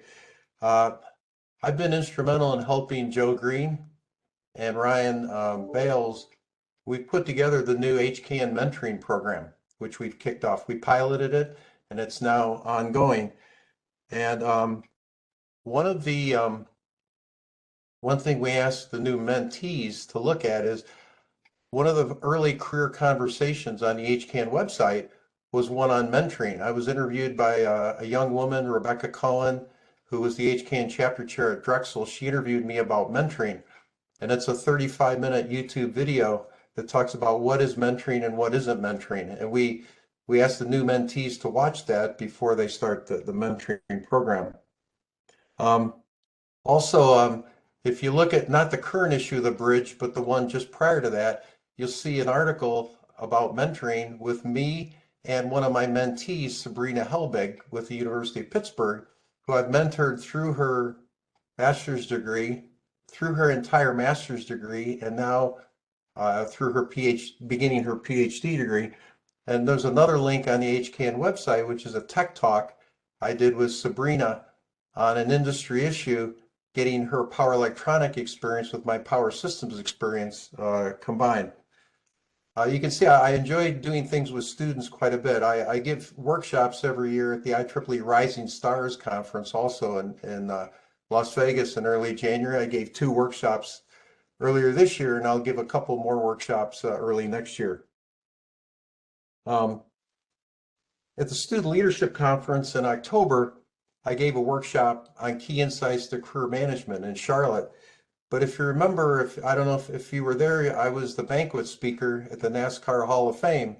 I've been instrumental in helping Joe Green and Ryan Bales. We've put together the new HKN mentoring program, which we've kicked off. We piloted it and it's now ongoing. And one thing we asked the new mentees to look at is one of the early career conversations on the HKN website was one on mentoring. I was interviewed by a young woman, Rebecca Cohen, who was the HKN chapter chair at Drexel. She interviewed me about mentoring, and it's a 35-minute YouTube video that talks about what is mentoring and what isn't mentoring. And we asked the new mentees to watch that before they start the mentoring program. Also, if you look at not the current issue of the bridge, but the one just prior to that, you'll see an article about mentoring with me and one of my mentees, Sabrina Helbig, with the University of Pittsburgh, who I've mentored through her bachelor's degree, through her entire master's degree, and now through her beginning her PhD degree. And there's another link on the HKN website, which is a tech talk I did with Sabrina on an industry issue, getting her power electronic experience with my power systems experience combined. You can see I enjoy doing things with students quite a bit. I give workshops every year at the IEEE Rising Stars Conference, also in Las Vegas in early January. I gave 2 workshops earlier this year, and I'll give a couple more workshops early next year. At the Student Leadership Conference in October, I gave a workshop on key insights to career management in Charlotte. But if you remember, I don't know if you were there, I was the banquet speaker at the NASCAR Hall of Fame.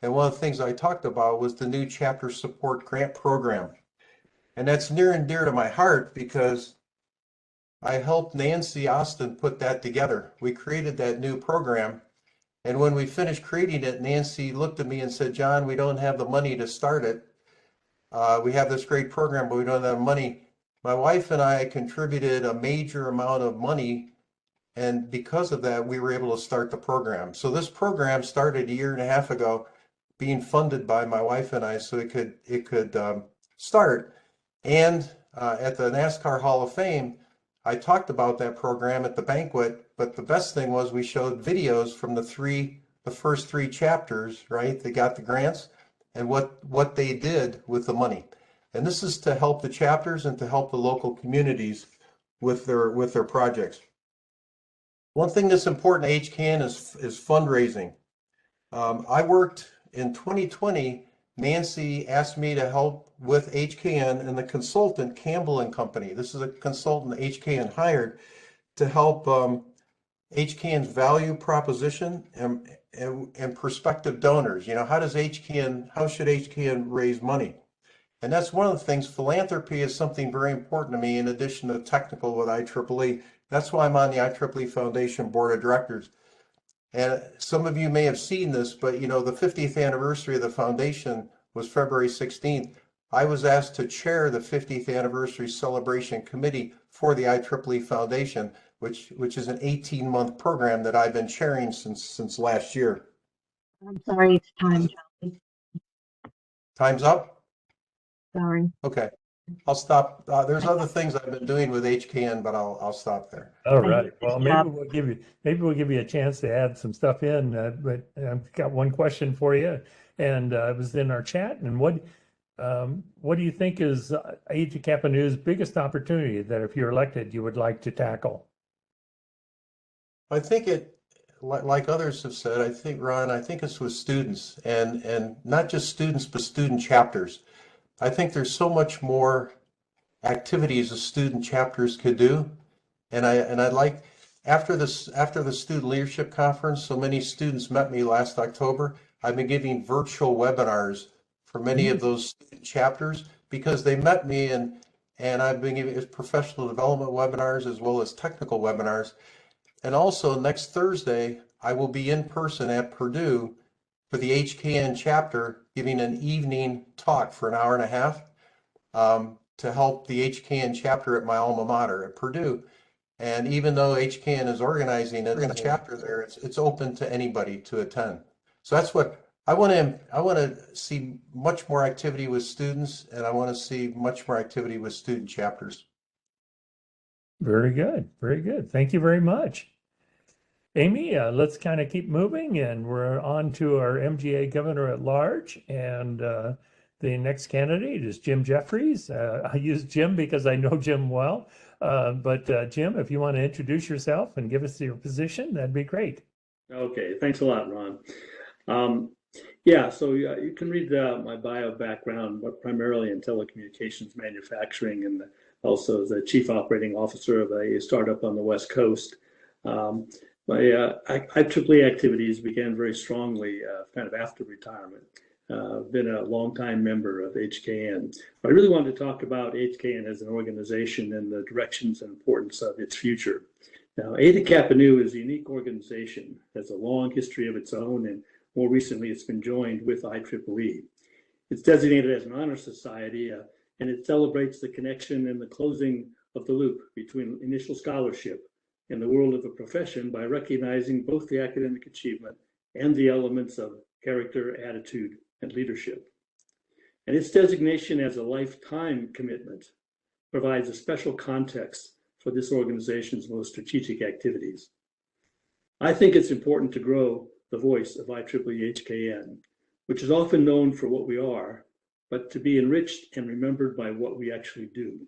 And one of the things I talked about was the new chapter support grant program. And that's near and dear to my heart because I helped Nancy Austin put that together. We created that new program. And when we finished creating it, Nancy looked at me and said, "John, we don't have the money to start it. We have this great program, but we don't have money." My wife and I contributed a major amount of money, and because of that, we were able to start the program. So this program started a 1.5 years ago, being funded by my wife and I, so it could start. And at the NASCAR Hall of Fame, I talked about that program at the banquet. But the best thing was we showed videos from the first 3 chapters, right? They got the grants and what they did with the money. And this is to help the chapters and to help the local communities with their projects. One thing that's important to HKN is fundraising. I worked in 2020, Nancy asked me to help with HKN and the consultant, Campbell and Company. This is a consultant HKN hired to help HKN's value proposition and prospective donors. You know, how should HKN raise money? And that's one of the things. Philanthropy is something very important to me in addition to technical with IEEE. That's why I'm on the IEEE Foundation Board of Directors. And some of you may have seen this, but you know, the 50th anniversary of the foundation was February 16th. I was asked to chair the 50th anniversary celebration committee for the IEEE Foundation, which is an 18-month program that I've been chairing since last year. I'm sorry, it's time, John. Time's up? Sorry. Okay. I'll stop. There's other things I've been doing with HKN, but I'll stop there. All Thank you. right. Well, Nice maybe job. we'll give you a chance to add some stuff in. But I've got one question for you, and it was in our chat. And what do you think is Aide to Kappa News' biggest opportunity that if you're elected, you would like to tackle? I think like others have said, I think, Ron, I think it's with students and not just students, but student chapters. I think there's so much more activities the student chapters could do. And I'd like, after the student leadership conference, so many students met me last October. I've been giving virtual webinars for many of those student chapters because they met me, and I've been giving professional development webinars as well as technical webinars. And also next Thursday, I will be in person at Purdue for the HKN chapter, giving an evening talk for an hour and a half to help the HKN chapter at my alma mater at Purdue. And even though HKN is organizing a chapter there, it's open to anybody to attend. So that's what I want to see, much more activity with students, and I want to see much more activity with student chapters. Very good. Very good. Thank you very much. Amy, let's kind of keep moving, and we're on to our MGA Governor at Large. And the next candidate is Jim Jeffries. I use Jim because I know Jim well. But Jim, if you want to introduce yourself and give us your position, that'd be great. Okay, thanks a lot, Ron. Yeah, so you can read my bio background, but primarily in telecommunications manufacturing, and also as a chief operating officer of a startup on the West Coast. My IEEE activities began very strongly kind of after retirement. I've been a longtime member of HKN. But I really wanted to talk about HKN as an organization and the directions and importance of its future. Now, Aide to Kappa Nu is a unique organization, has a long history of its own, and more recently it's been joined with IEEE. It's designated as an honor society, and it celebrates the connection and the closing of the loop between initial scholarship and the world of the profession by recognizing both the academic achievement and the elements of character, attitude, and leadership. And its designation as a lifetime commitment provides a special context for this organization's most strategic activities. I think it's important to grow the voice of IEEE-HKN, which is often known for what we are, but to be enriched and remembered by what we actually do.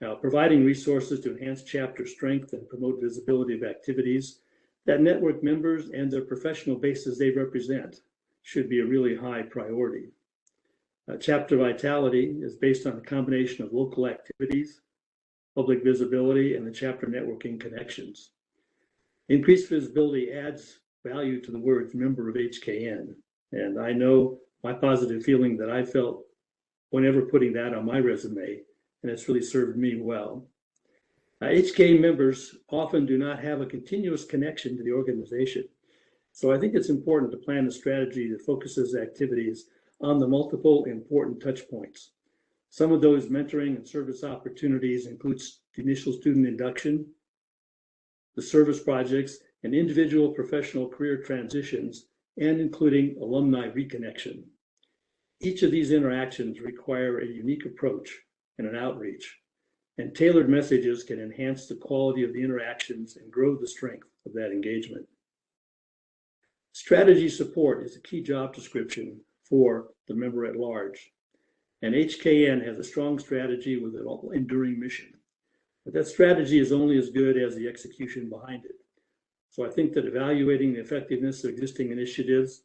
Now, providing resources to enhance chapter strength and promote visibility of activities that network members and their professional bases they represent should be a really high priority. Chapter vitality is based on a combination of local activities, public visibility, and the chapter networking connections. Increased visibility adds value to the words member of HKN, and I know my positive feeling that I felt whenever putting that on my resume, and it's really served me well. HKN members often do not have a continuous connection to the organization. So I think it's important to plan a strategy that focuses activities on the multiple important touch points. Some of those mentoring and service opportunities include the initial student induction, the service projects, and individual professional career transitions, and including alumni reconnection. Each of these interactions require a unique approach and an outreach, and tailored messages can enhance the quality of the interactions and grow the strength of that engagement. Strategy support is a key job description for the member at large, and HKN has a strong strategy with an enduring mission. But that strategy is only as good as the execution behind it. So I think that evaluating the effectiveness of existing initiatives,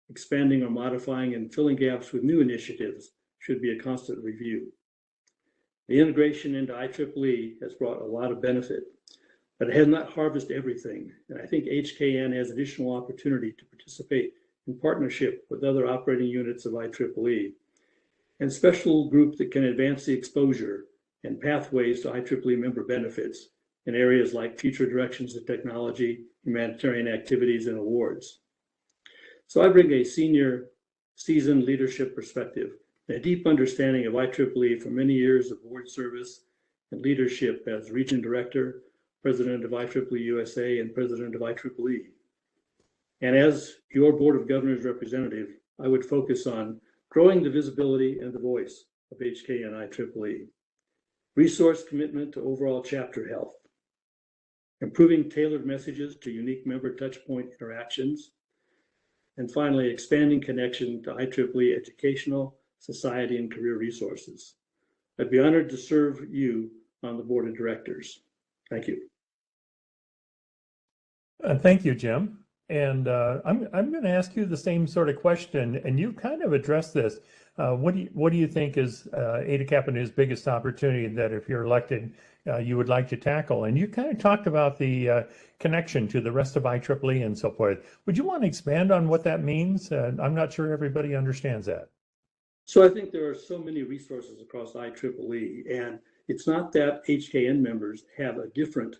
expanding or modifying and filling gaps with new initiatives should be a constant review. The integration into IEEE has brought a lot of benefit, but it has not harvested everything. And I think HKN has additional opportunity to participate in partnership with other operating units of IEEE and special group that can advance the exposure and pathways to IEEE member benefits in areas like future directions of technology, humanitarian activities, and awards. So I bring a senior, seasoned leadership perspective and a deep understanding of IEEE from many years of board service and leadership as region director, president of IEEE USA, and president of IEEE. And as your Board of Governors representative, I would focus on growing the visibility and the voice of HKN IEEE. resource commitment to overall chapter health, improving tailored messages to unique member touchpoint interactions, and finally, expanding connection to IEEE educational, society, and career resources. I'd be honored to serve you on the board of directors. Thank you. Thank you, Jim. And I'm going to ask you the same sort of question, and you kind of addressed this. What do you think is Eta Kappa Nu's biggest opportunity that if you're elected, you would like to tackle? And you kind of talked about the connection to the rest of IEEE and so forth. Would you want to expand on what that means? I'm not sure everybody understands that. So I think there are so many resources across IEEE, and it's not that HKN members have a different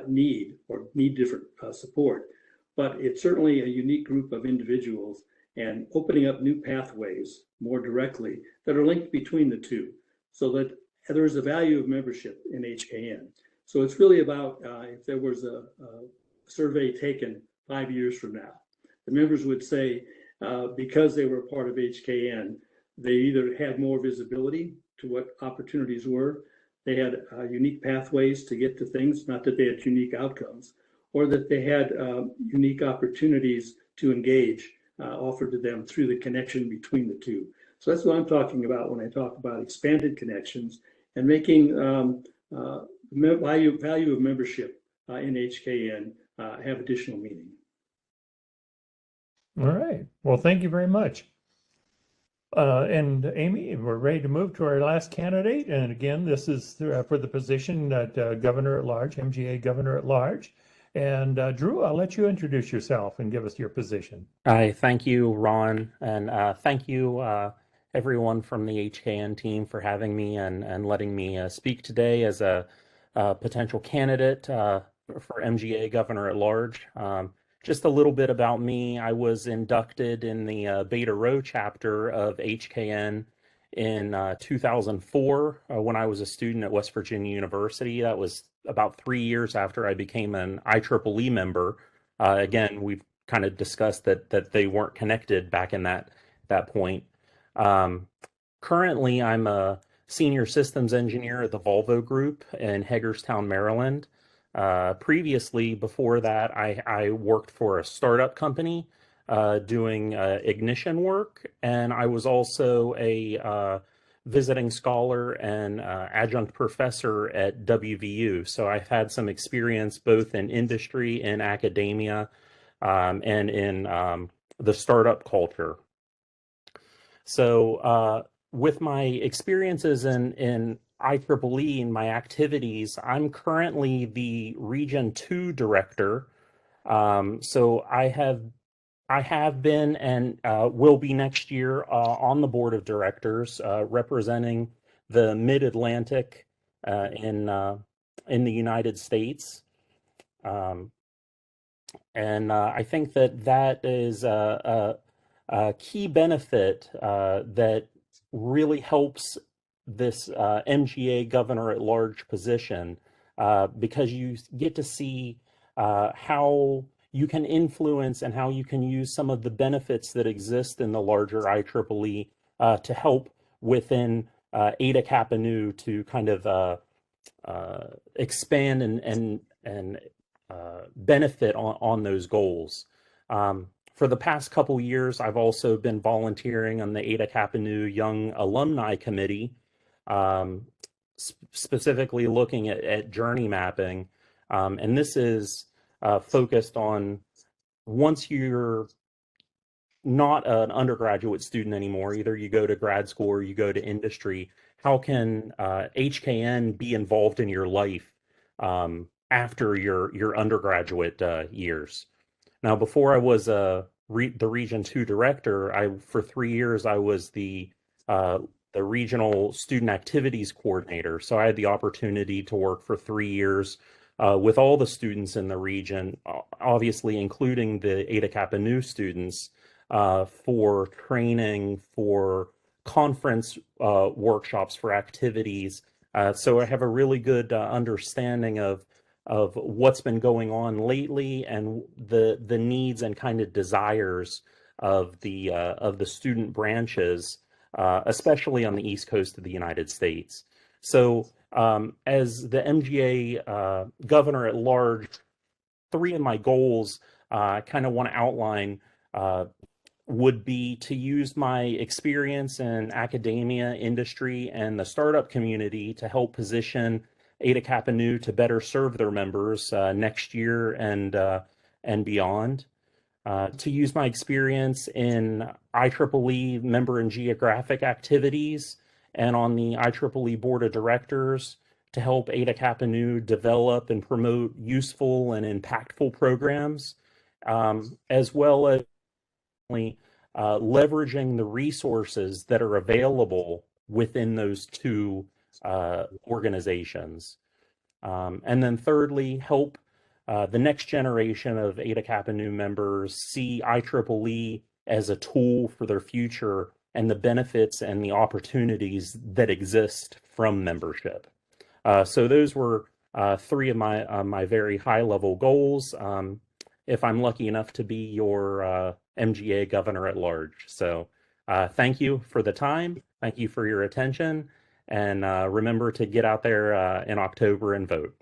need or need different support, but it's certainly a unique group of individuals and opening up new pathways more directly that are linked between the two so that there is a value of membership in HKN. So it's really about if there was a survey taken 5 years from now, the members would say because they were a part of HKN, they either had more visibility to what opportunities were, they had unique pathways to get to things, not that they had unique outcomes, or that they had unique opportunities to engage offered to them through the connection between the two. So that's what I'm talking about when I talk about expanded connections and making value of membership in HKN have additional meaning. All right. Well, thank you very much. And Amy, we're ready to move to our last candidate. And again, this is for the position that Governor at Large, MGA Governor at Large. And Drew, I'll let you introduce yourself and give us your position. Hi, thank you, Ron, and thank you, everyone from the HKN team for having me and letting me speak today as a potential candidate for MGA Governor at Large. Just a little bit about me. I was inducted in the Beta Rho chapter of HKN in 2004 when I was a student at West Virginia University. That was about 3 years after I became an IEEE member. Again, we've kind of discussed that they weren't connected back in that point. Currently, I'm a senior systems engineer at the Volvo Group in Hagerstown, Maryland. Previously, before that, I worked for a startup company doing ignition work, and I was also a visiting scholar and adjunct professor at WVU. So I've had some experience both in industry and academia and in the startup culture. So with my experiences in IEEE and my activities, I'm currently the Region 2 director. So I have been and will be next year on the board of directors representing the Mid-Atlantic in the United States. And I think that is a key benefit that really helps this MGA Governor at Large position because you get to see how you can influence and how you can use some of the benefits that exist in the larger IEEE to help within Eta Kappa Nu to kind of expand and benefit on those goals. For the past couple years, I've also been volunteering on the Eta Kappa Nu Young Alumni Committee, specifically looking at journey mapping. And this is focused on once you're not an undergraduate student anymore, either you go to grad school or you go to industry, how can HKN be involved in your life after your undergraduate years? Now, before I was the Region 2 director, for 3 years I was the regional student activities coordinator. So I had the opportunity to work for 3 years with all the students in the region, obviously including the Eta Kappa Nu students, for training, for conference workshops, for activities. So I have a really good understanding of what's been going on lately and the needs and kind of desires of the student branches, especially on the East Coast of the United States. So As the MGA governor at large, 3 of my goals I kind of want to outline would be to use my experience in academia, industry, and the startup community to help position Eta Kappa Nu to better serve their members next year and beyond. To use my experience in IEEE member and geographic activities and on the IEEE Board of Directors to help Eta Kappa Nu develop and promote useful and impactful programs, as well as leveraging the resources that are available within those 2 organizations. And then thirdly, help the next generation of Eta Kappa Nu members see IEEE as a tool for their future and the benefits and the opportunities that exist from membership. So those were 3 of my very high-level goals, if I'm lucky enough to be your MGA governor at large. So thank you for the time. Thank you for your attention. And remember to get out there in October and vote.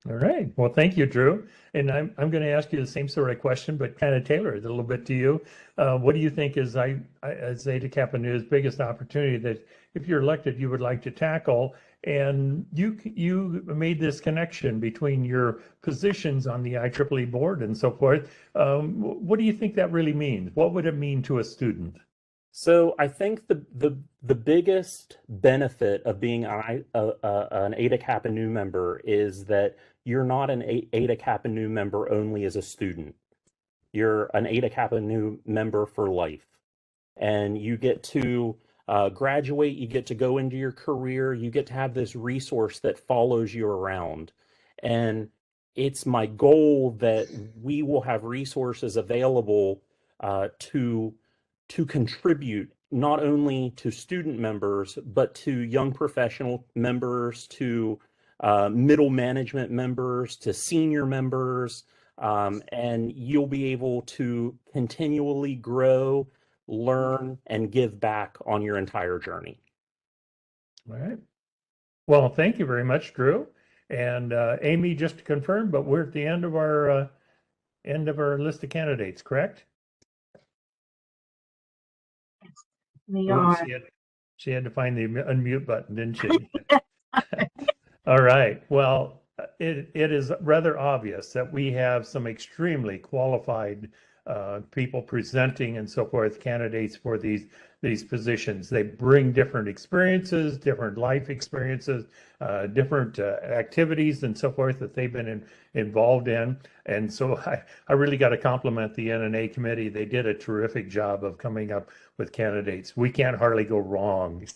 All right. Well, thank you, Drew. And I'm going to ask you the same sort of question, but kind of tailor it a little bit to you. What do you think is Eta Kappa Nu's biggest opportunity that if you're elected, you would like to tackle? And you made this connection between your positions on the IEEE board and so forth. What do you think that really means? What would it mean to a student? So I think the biggest benefit of being an Eta Kappa Nu member is that you're not an Eta Kappa Nu member only as a student. You're an Eta Kappa Nu member for life. And you get to graduate, you get to go into your career, you get to have this resource that follows you around. And it's my goal that we will have resources available to contribute not only to student members, but to young professional members, to middle management members, to senior members, and you'll be able to continually grow, learn, and give back on your entire journey. All right. Well, thank you very much, Drew. And Amy, just to confirm, but we're at the end of our list of candidates, correct? We Ooh, are. she had to find the unmute button, didn't she? All right. Well, it is rather obvious that we have some extremely qualified people presenting and so forth, candidates for these positions. They bring different experiences, different life experiences, different activities and so forth that they've been involved in. And so I really got to compliment the NNA committee. They did a terrific job of coming up with candidates. We can't hardly go wrong,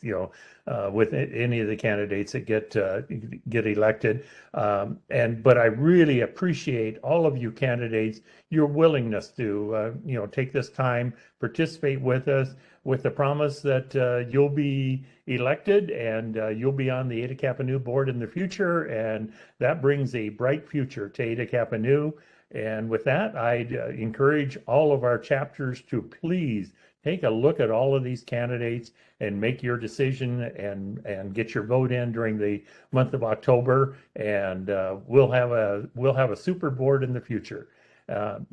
with any of the candidates that get elected. But I really appreciate all of you candidates, your willingness to take this time, participate with us, with the promise that you'll be elected and you'll be on the Eta Kappa Nu board in the future, and that brings a bright future to Eta Kappa Nu. And with that, I'd encourage all of our chapters to please take a look at all of these candidates and make your decision and get your vote in during the month of October. And we'll have a super board in the future.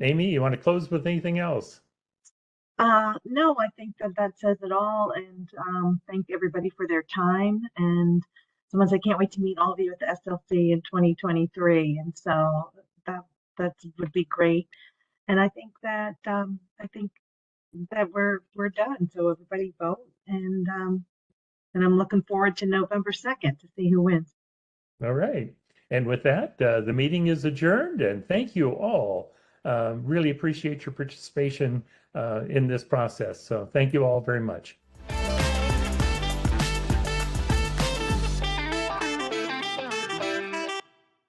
Amy, you want to close with anything else? No, I think that says it all. And thank everybody for their time. And someone said, can't wait to meet all of you at the SLC in 2023. And so that would be great. And I think that we're done. So everybody vote, and I'm looking forward to November 2nd to see who wins. All right. And with that, the meeting is adjourned, and thank you all. Really appreciate your participation in this process. So thank you all very much.